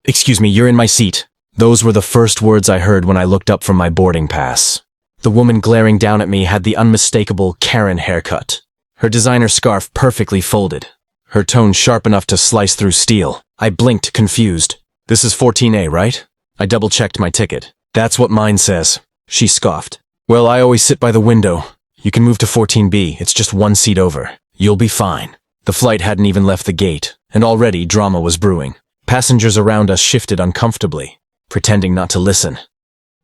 Excuse me, you're in my seat." Those were the first words I heard when I looked up from my boarding pass. The woman glaring down at me had the unmistakable Karen haircut. Her designer scarf perfectly folded. Her tone sharp enough to slice through steel. I blinked, confused. "This is 14A, right?" I double-checked my ticket. "That's what mine says." She scoffed. "Well, I always sit by the window. You can move to 14B, it's just one seat over. You'll be fine." The flight hadn't even left the gate, and already drama was brewing. Passengers around us shifted uncomfortably, pretending not to listen.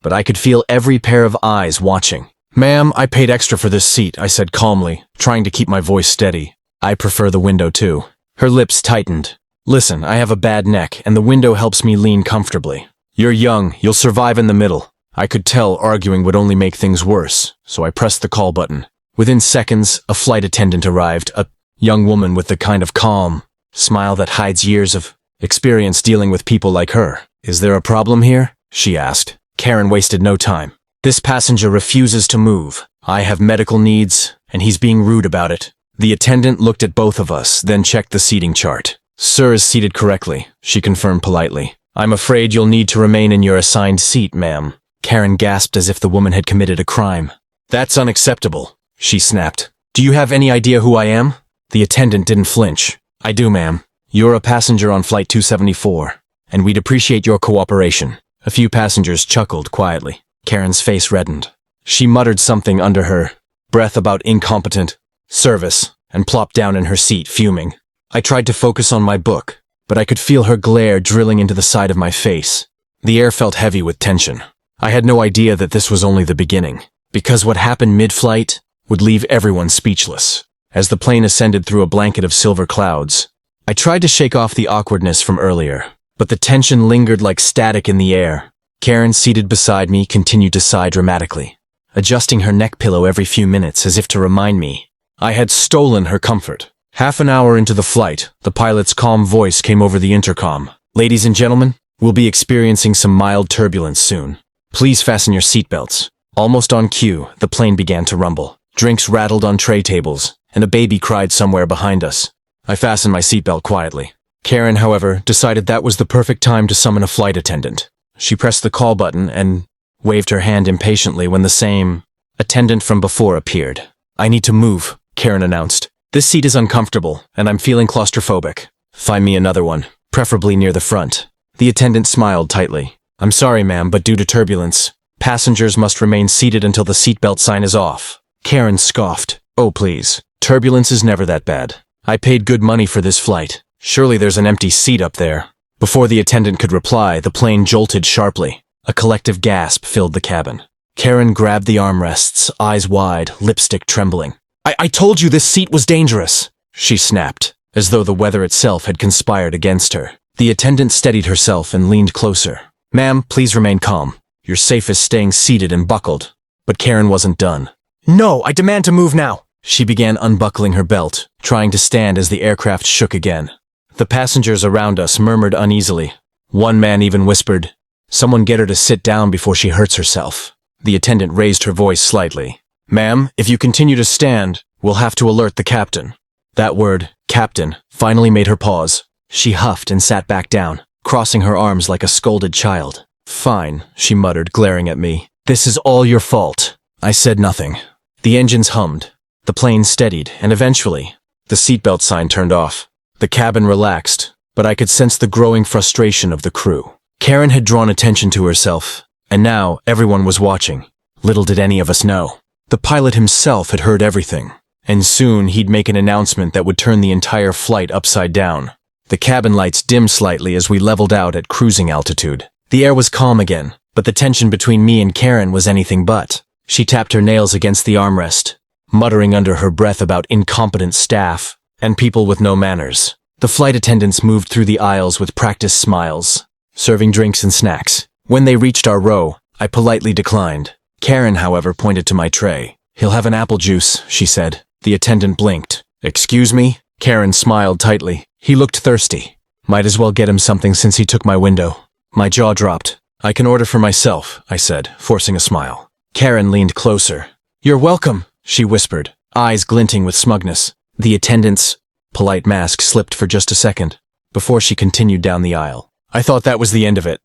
But I could feel every pair of eyes watching. "Ma'am, I paid extra for this seat," I said calmly, trying to keep my voice steady. "I prefer the window too." Her lips tightened. "Listen, I have a bad neck, and the window helps me lean comfortably. You're young, you'll survive in the middle." I could tell arguing would only make things worse, so I pressed the call button. Within seconds, a flight attendant arrived, a young woman with the kind of calm smile that hides years of experience dealing with people like her. "Is there a problem here?" she asked. Karen wasted no time. "This passenger refuses to move. I have medical needs, and he's being rude about it." The attendant looked at both of us, then checked the seating chart. "Sir is seated correctly," she confirmed politely. "I'm afraid you'll need to remain in your assigned seat, ma'am." Karen gasped as if the woman had committed a crime. "That's unacceptable," she snapped. "Do you have any idea who I am?" The attendant didn't flinch. "I do, ma'am. You're a passenger on Flight 274, and we'd appreciate your cooperation." A few passengers chuckled quietly. Karen's face reddened. She muttered something under her breath about incompetent service and plopped down in her seat, fuming. I tried to focus on my book, but I could feel her glare drilling into the side of my face. The air felt heavy with tension. I had no idea that this was only the beginning, because what happened mid-flight would leave everyone speechless. As the plane ascended through a blanket of silver clouds, I tried to shake off the awkwardness from earlier, but the tension lingered like static in the air. Karen, seated beside me, continued to sigh dramatically, adjusting her neck pillow every few minutes as if to remind me I had stolen her comfort. Half an hour into the flight, the pilot's calm voice came over the intercom. "Ladies and gentlemen, we'll be experiencing some mild turbulence soon. Please fasten your seatbelts." Almost on cue, the plane began to rumble. Drinks rattled on tray tables, and a baby cried somewhere behind us. I fastened my seatbelt quietly. Karen, however, decided that was the perfect time to summon a flight attendant. She pressed the call button and waved her hand impatiently when the same attendant from before appeared. "I need to move," Karen announced. "This seat is uncomfortable, and I'm feeling claustrophobic. Find me another one, preferably near the front." The attendant smiled tightly. "I'm sorry, ma'am, but due to turbulence, passengers must remain seated until the seatbelt sign is off." Karen scoffed. "Oh, please. Turbulence is never that bad. I paid good money for this flight. Surely there's an empty seat up there." Before the attendant could reply, the plane jolted sharply. A collective gasp filled the cabin. Karen grabbed the armrests, eyes wide, lipstick trembling. I told you this seat was dangerous," she snapped, as though the weather itself had conspired against her. The attendant steadied herself and leaned closer. "Ma'am, please remain calm. You're safest staying seated and buckled." But Karen wasn't done. "No, I demand to move now." She began unbuckling her belt, trying to stand as the aircraft shook again. The passengers around us murmured uneasily. One man even whispered, "Someone get her to sit down before she hurts herself." The attendant raised her voice slightly. "Ma'am, if you continue to stand, we'll have to alert the captain." That word, captain, finally made her pause. She huffed and sat back down, crossing her arms like a scolded child. "Fine," she muttered, glaring at me. "This is all your fault." I said nothing. The engines hummed. The plane steadied, and eventually, the seatbelt sign turned off. The cabin relaxed, but I could sense the growing frustration of the crew. Karen had drawn attention to herself, and now everyone was watching. Little did any of us know. The pilot himself had heard everything, and soon he'd make an announcement that would turn the entire flight upside down. The cabin lights dimmed slightly as we leveled out at cruising altitude. The air was calm again, but the tension between me and Karen was anything but. She tapped her nails against the armrest, muttering under her breath about incompetent staff and people with no manners. The flight attendants moved through the aisles with practiced smiles, serving drinks and snacks. When they reached our row, I politely declined. Karen, however, pointed to my tray. "He'll have an apple juice," she said. The attendant blinked. "Excuse me?" Karen smiled tightly. "He looked thirsty. Might as well get him something since he took my window." My jaw dropped. "I can order for myself," I said, forcing a smile. Karen leaned closer. "You're welcome," she whispered, eyes glinting with smugness. The attendant's polite mask slipped for just a second, before she continued down the aisle. I thought that was the end of it.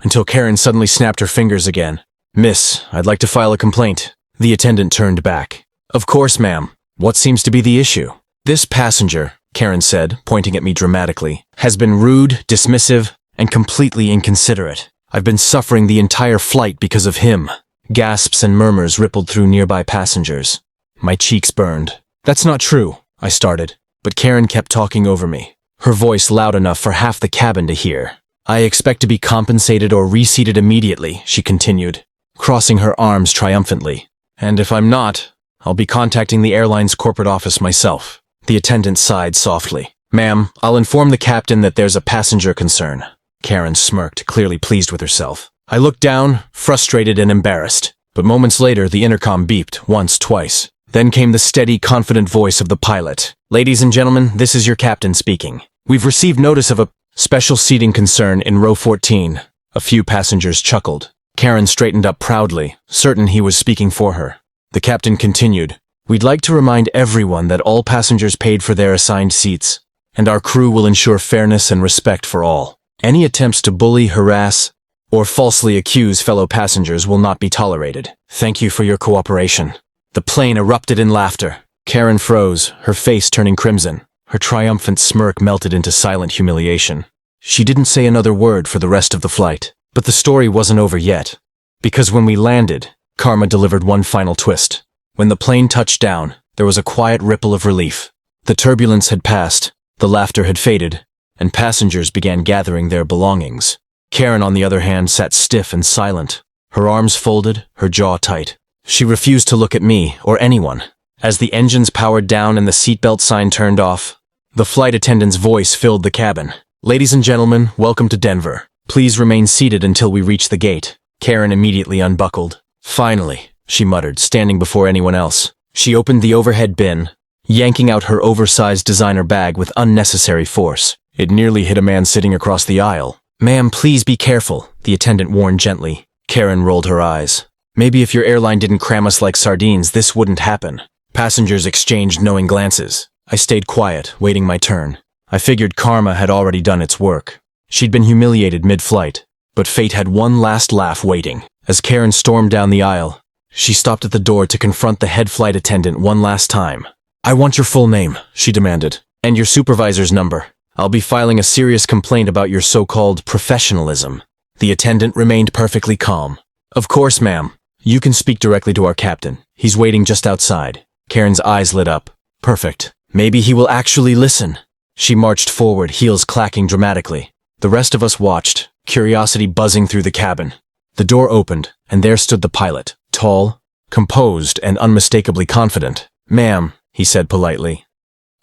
Until Karen suddenly snapped her fingers again. Miss, I'd like to file a complaint. The attendant turned back. Of course, ma'am. What seems to be the issue? This passenger, Karen said, pointing at me dramatically, has been rude, dismissive, and completely inconsiderate. I've been suffering the entire flight because of him. Gasps and murmurs rippled through nearby passengers. My cheeks burned. That's not true, I started, but Karen kept talking over me, her voice loud enough for half the cabin to hear. I expect to be compensated or reseated immediately, she continued, crossing her arms triumphantly. And if I'm not, I'll be contacting the airline's corporate office myself. The attendant sighed softly. Ma'am, I'll inform the captain that there's a passenger concern. Karen smirked, clearly pleased with herself. I looked down, frustrated and embarrassed. But moments later, the intercom beeped, once, twice. Then came the steady, confident voice of the pilot. Ladies and gentlemen, this is your captain speaking. We've received notice of a special seating concern in row 14. A few passengers chuckled. Karen straightened up proudly, certain he was speaking for her. The captain continued. We'd like to remind everyone that all passengers paid for their assigned seats, and our crew will ensure fairness and respect for all. Any attempts to bully, harass, or falsely accuse fellow passengers will not be tolerated. Thank you for your cooperation. The plane erupted in laughter. Karen froze, her face turning crimson. Her triumphant smirk melted into silent humiliation. She didn't say another word for the rest of the flight. But the story wasn't over yet. Because when we landed, karma delivered one final twist. When the plane touched down, there was a quiet ripple of relief. The turbulence had passed, the laughter had faded, and passengers began gathering their belongings. Karen, on the other hand, sat stiff and silent, her arms folded, her jaw tight. She refused to look at me or anyone. As the engines powered down and the seatbelt sign turned off, the flight attendant's voice filled the cabin. Ladies and gentlemen, welcome to Denver. Please remain seated until we reach the gate. Karen immediately unbuckled. Finally, she muttered, standing before anyone else. She opened the overhead bin, yanking out her oversized designer bag with unnecessary force. It nearly hit a man sitting across the aisle. Ma'am, please be careful, the attendant warned gently. Karen rolled her eyes. Maybe if your airline didn't cram us like sardines, this wouldn't happen. Passengers exchanged knowing glances. I stayed quiet, waiting my turn. I figured karma had already done its work. She'd been humiliated mid-flight, but fate had one last laugh waiting. As Karen stormed down the aisle, she stopped at the door to confront the head flight attendant one last time. I want your full name, she demanded, and your supervisor's number. I'll be filing a serious complaint about your so-called professionalism. The attendant remained perfectly calm. Of course, ma'am. You can speak directly to our captain. He's waiting just outside. Karen's eyes lit up. Perfect. Maybe he will actually listen. She marched forward, heels clacking dramatically. The rest of us watched, curiosity buzzing through the cabin. The door opened, and there stood the pilot, tall, composed, and unmistakably confident. Ma'am, he said politely.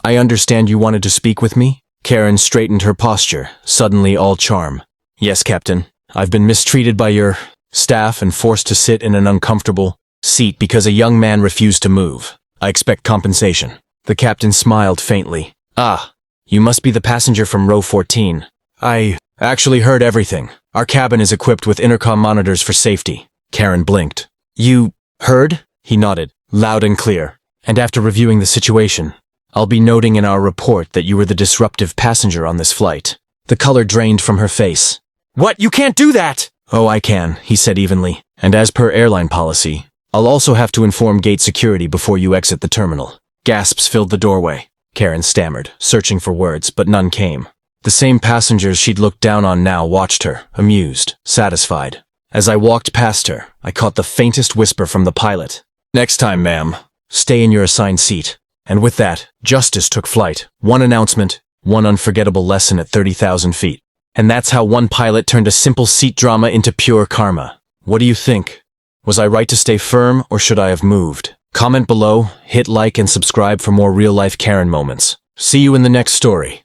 I understand you wanted to speak with me? Karen straightened her posture, suddenly all charm. Yes, Captain. I've been mistreated by your staff and forced to sit in an uncomfortable seat because a young man refused to move. I expect compensation. The captain smiled faintly. Ah, you must be the passenger from row 14. I actually heard everything. Our cabin is equipped with intercom monitors for safety. Karen blinked. You heard? He nodded, loud and clear. And after reviewing the situation, I'll be noting in our report that you were the disruptive passenger on this flight. The color drained from her face. What? You can't do that! Oh, I can, he said evenly. And as per airline policy, I'll also have to inform gate security before you exit the terminal. Gasps filled the doorway. Karen stammered, searching for words, but none came. The same passengers she'd looked down on now watched her, amused, satisfied. As I walked past her, I caught the faintest whisper from the pilot. Next time, ma'am, stay in your assigned seat. And with that, justice took flight. One announcement, one unforgettable lesson at 30,000 feet. And that's how one pilot turned a simple seat drama into pure karma. What do you think? Was I right to stay firm, or should I have moved? Comment below, hit like and subscribe for more real-life Karen moments. See you in the next story.